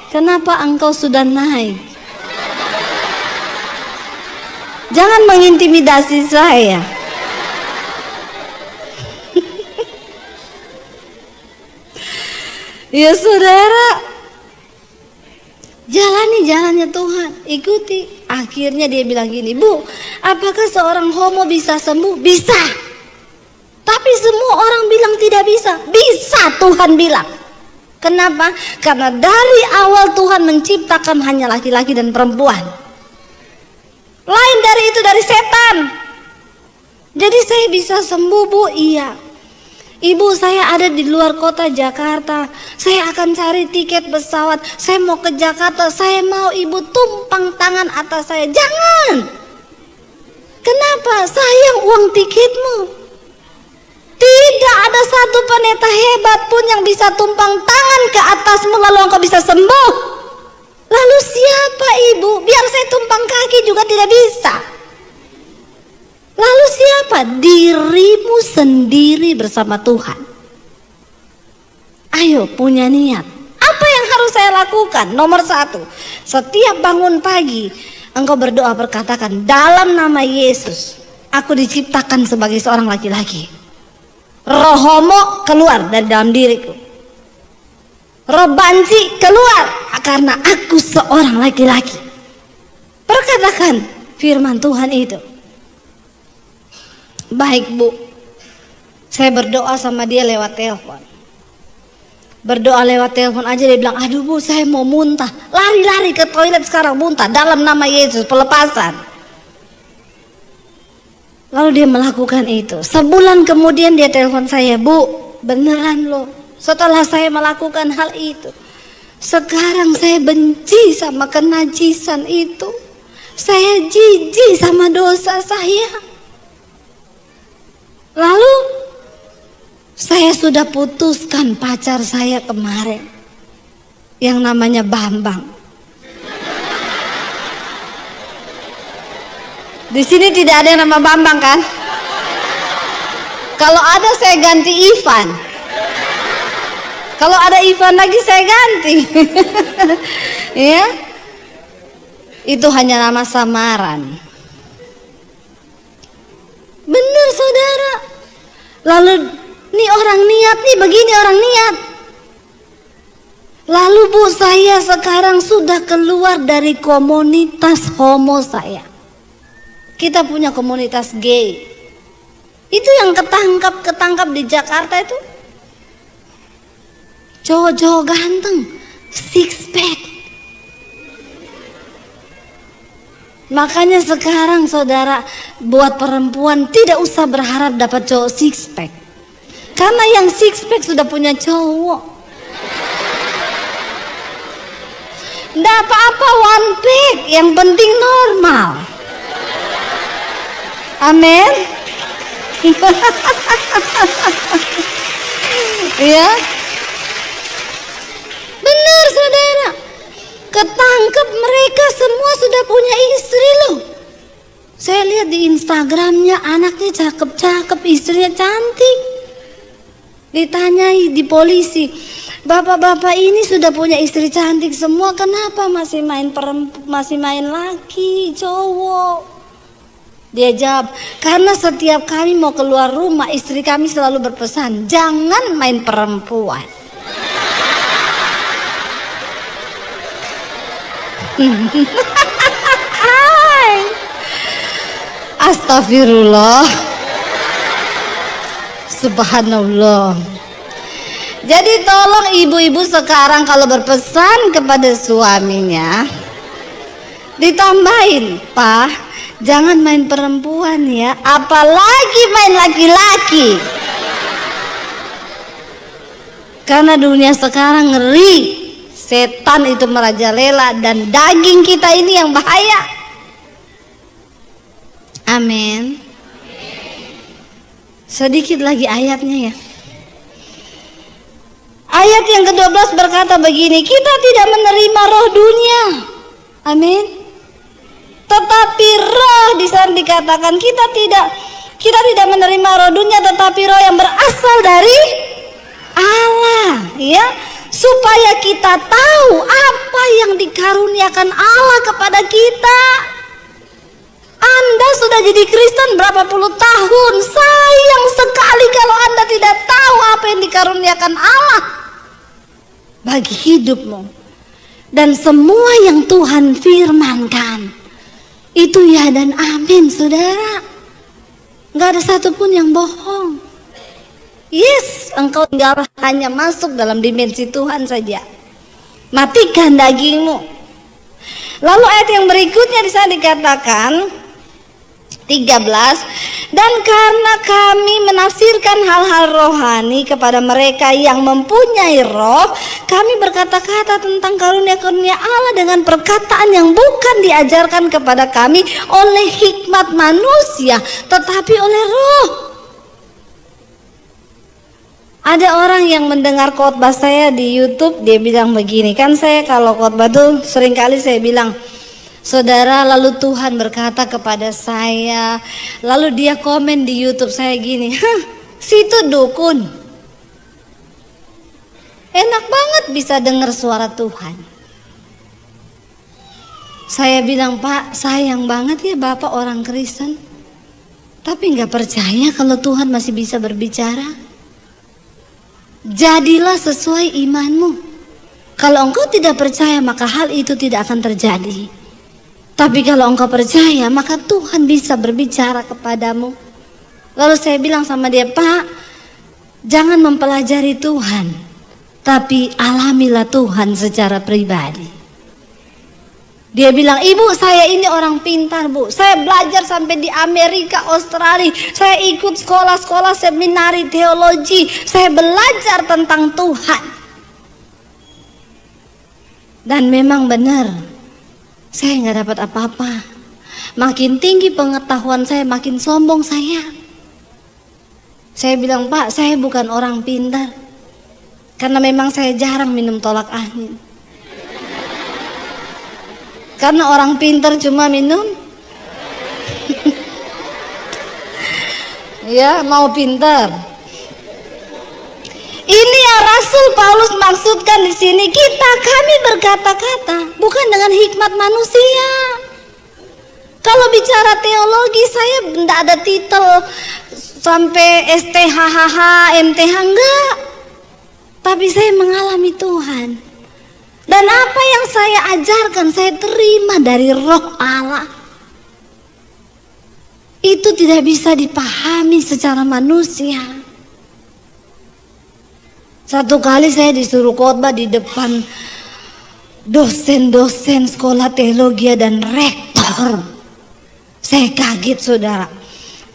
Kenapa engkau sudah naik? Jangan mengintimidasi saya. Ya saudara, jalani jalannya Tuhan, ikuti. Akhirnya dia bilang gini, Bu, apakah seorang homo bisa sembuh? Bisa. Tapi semua orang bilang tidak bisa. Bisa, Tuhan bilang. Kenapa? Karena dari awal Tuhan menciptakan hanya laki-laki dan perempuan. Lain dari itu dari setan. Jadi saya bisa sembuh, Bu? Iya. Ibu, saya ada di luar kota Jakarta. Saya akan cari tiket pesawat. Saya mau ke Jakarta. Saya mau Ibu tumpang tangan atas saya. Jangan. Kenapa? Sayang uang tiketmu. Tidak ada satu pendeta hebat pun yang bisa tumpang tangan ke atasmu lalu engkau bisa sembuh. Lalu siapa Ibu? Biar saya tumpang kaki juga tidak bisa. Lalu siapa? Dirimu sendiri bersama Tuhan. Ayo punya niat. Apa yang harus saya lakukan? Nomor 1, setiap bangun pagi engkau berdoa, berkatakan, dalam nama Yesus aku diciptakan sebagai seorang laki-laki. Roh homo keluar dari dalam diriku. Roh banci keluar karena aku seorang laki-laki. Perkatakan firman Tuhan itu. Baik Bu, saya berdoa sama dia lewat telepon. Berdoa lewat telepon aja dia bilang, aduh Bu saya mau muntah. Lari-lari ke toilet sekarang muntah. Dalam nama Yesus pelepasan. Lalu dia melakukan itu. Sebulan kemudian dia telepon saya, Bu beneran loh. Setelah saya melakukan hal itu, sekarang saya benci sama kenajisan itu. Saya jijik sama dosa saya. Lalu saya sudah putuskan pacar saya kemarin yang namanya Bambang. Di sini tidak ada yang nama Bambang kan? Kalau ada saya ganti Ivan. Kalau ada Ivan lagi saya ganti. Ya. Itu hanya nama samaran. Benar saudara. Lalu nih orang niat nih, begini orang niat. Lalu Bu saya sekarang sudah keluar dari komunitas homo saya. Kita punya komunitas gay. Itu yang ketangkap di Jakarta itu. Cowok-cowok ganteng, six pack. Makanya sekarang saudara, buat perempuan tidak usah berharap dapat cowok six pack. Karena yang six pack sudah punya cowok. Nggak apa-apa one pack, yang penting normal. Amin. Ya. Benar saudara. Ketangkep mereka semua sudah punya istri loh. Saya lihat di Instagramnya anaknya cakep-cakep, istrinya cantik. Ditanyai di polisi, bapak-bapak ini sudah punya istri cantik semua, kenapa masih main laki, cowok? Dia jawab, karena setiap kami mau keluar rumah istri kami selalu berpesan, jangan main perempuan. Astagfirullah. Subhanallah. Jadi tolong ibu-ibu sekarang kalau berpesan kepada suaminya ditambahin, Pak, jangan main perempuan ya, apalagi main laki-laki. Karena dunia sekarang ngeri. Setan itu merajalela dan daging kita ini yang bahaya. Amin. Sedikit lagi ayatnya ya. Ayat yang ke-12 berkata begini, kita tidak menerima roh dunia. Amin. Tetapi roh di sana dikatakan kita tidak menerima roh dunia, tetapi roh yang berasal dari Allah, ya. Supaya kita tahu apa yang dikaruniakan Allah kepada kita. Anda sudah jadi Kristen berapa puluh tahun, sayang sekali kalau Anda tidak tahu apa yang dikaruniakan Allah bagi hidupmu. Dan semua yang Tuhan firmankan itu ya dan amin saudara. Gak ada satupun yang bohong. Yes, engkau tinggal hanya masuk dalam dimensi Tuhan saja. Matikan dagingmu. Lalu ayat yang berikutnya di sana dikatakan 13, dan karena kami menafsirkan hal-hal rohani kepada mereka yang mempunyai roh, kami berkata-kata tentang karunia-karunia Allah dengan perkataan yang bukan diajarkan kepada kami oleh hikmat manusia, tetapi oleh roh. Ada orang yang mendengar khotbah saya di YouTube, dia bilang begini, kan saya kalau khotbah tuh seringkali saya bilang, Saudara, lalu Tuhan berkata kepada saya, lalu dia komen di YouTube saya gini, situ dukun. Enak banget bisa dengar suara Tuhan. Saya bilang, Pak, sayang banget ya Bapak orang Kristen, tapi gak percaya kalau Tuhan masih bisa berbicara. Jadilah sesuai imanmu. Kalau engkau tidak percaya, maka hal itu tidak akan terjadi. Tapi kalau engkau percaya, maka Tuhan bisa berbicara kepadamu. Lalu saya bilang sama dia, Pak, jangan mempelajari Tuhan, tapi alamilah Tuhan secara pribadi. Dia bilang, Ibu, saya ini orang pintar, Bu. Saya belajar sampai di Amerika, Australia. Saya ikut sekolah-sekolah seminari teologi. Saya belajar tentang Tuhan. Dan memang benar, saya nggak dapat apa-apa. Makin tinggi pengetahuan saya, makin sombong saya. Saya bilang, Pak, saya bukan orang pintar, karena memang saya jarang minum tolak angin. Karena orang pintar cuma minum ya, mau pintar. Ini yang Rasul Paulus maksudkan di sini, kami berkata-kata bukan dengan hikmat manusia. Kalau bicara teologi, saya tidak ada titel sampai STHHH, MTH, enggak. Tapi saya mengalami Tuhan. Dan apa yang saya ajarkan, saya terima dari Roh Allah. Itu tidak bisa dipahami secara manusia. Satu kali saya disuruh khotbah di depan dosen-dosen sekolah teologi dan rektor. Saya kaget, saudara.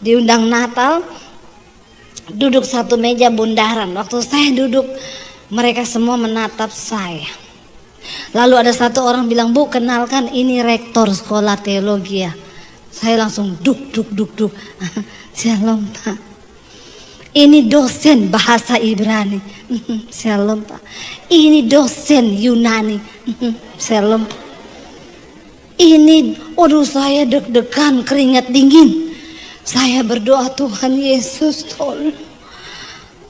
Diundang Natal, duduk satu meja bundaran. Waktu saya duduk, mereka semua menatap saya. Lalu ada satu orang bilang, Bu, kenalkan ini rektor sekolah teologi ya. Saya langsung duk. Shalom, Pak. Ini dosen bahasa Ibrani. Shalom, Pak. Ini dosen Yunani. Shalom. Ini, saya deg-degan, keringat dingin. Saya berdoa, Tuhan Yesus tolong.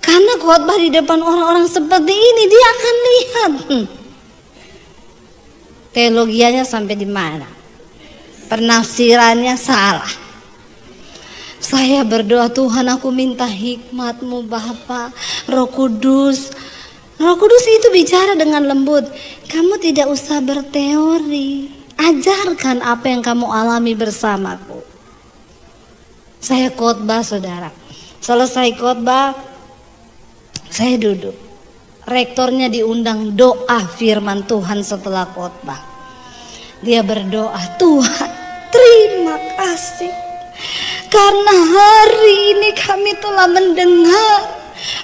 Karena khotbah di depan orang-orang seperti ini, dia akan lihat teologianya sampai di mana, penafsirannya salah. Saya berdoa, Tuhan, aku minta hikmat-Mu Bapa, Roh Kudus. Roh Kudus itu bicara dengan lembut. Kamu tidak usah berteori, ajarkan apa yang kamu alami bersamaku. Saya khotbah, saudara. Selesai khotbah, saya duduk. Rektornya diundang doa firman Tuhan setelah khotbah. Dia berdoa, Tuhan, terima kasih. Karena hari ini kami telah mendengar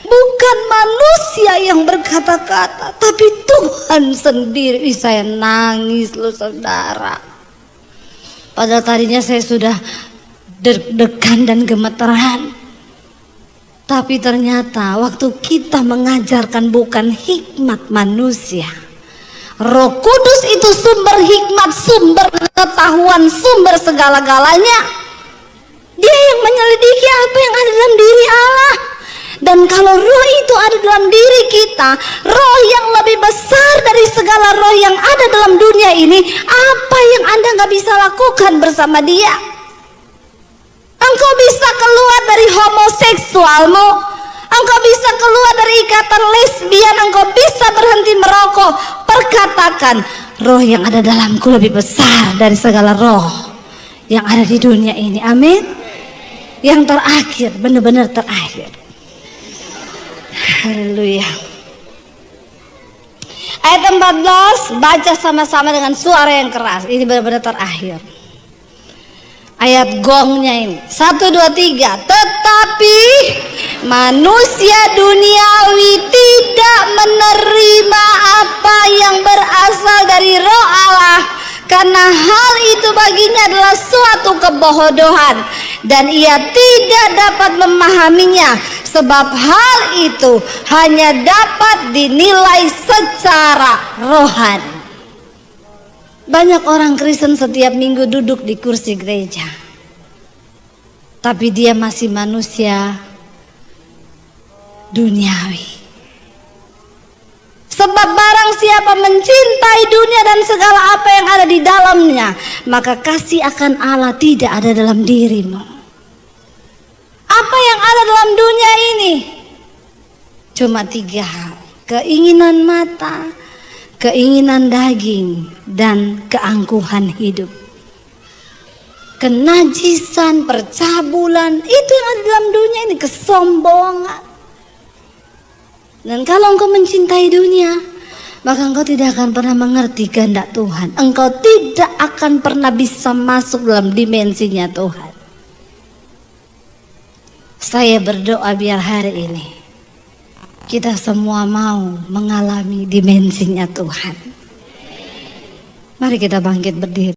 bukan manusia yang berkata-kata, tapi Tuhan sendiri. Saya nangis loh, saudara. Padahal tadinya saya sudah deg-degan dan gemeteran. Tapi ternyata waktu kita mengajarkan bukan hikmat manusia, Roh Kudus itu sumber hikmat, sumber pengetahuan, sumber segala-galanya. Dia yang menyelidiki apa yang ada dalam diri Allah. Dan kalau roh itu ada dalam diri kita, roh yang lebih besar dari segala roh yang ada dalam dunia ini, apa yang Anda gak bisa lakukan bersama dia? Engkau bisa keluar dari homoseksualmu, engkau bisa keluar dari ikatan lesbian, engkau bisa berhenti merokok. Perkatakan, roh yang ada dalamku lebih besar dari segala roh yang ada di dunia ini. Amin. Yang terakhir, benar-benar terakhir. Haleluya. Ayat 14, baca sama-sama dengan suara yang keras. Ini benar-benar terakhir. Ayat gongnya ini. 1, 2, 3. Tetapi manusia duniawi tidak menerima apa yang berasal dari Roh Allah, karena hal itu baginya adalah suatu kebodohan, dan ia tidak dapat memahaminya, sebab hal itu hanya dapat dinilai secara rohani. Banyak orang Kristen setiap minggu duduk di kursi gereja, tapi dia masih manusia duniawi. Sebab barang siapa mencintai dunia dan segala apa yang ada di dalamnya, maka kasih akan Allah tidak ada dalam dirimu. Apa yang ada dalam dunia ini? Cuma 3 hal. Keinginan mata, keinginan daging, dan keangkuhan hidup. Kenajisan, percabulan, itu yang ada dalam dunia ini, kesombongan. Dan kalau engkau mencintai dunia, maka engkau tidak akan pernah mengerti kehendak Tuhan. Engkau tidak akan pernah bisa masuk dalam dimensinya Tuhan. Saya berdoa biar hari ini kita semua mau mengalami dimensinya Tuhan. Mari kita bangkit berdiri.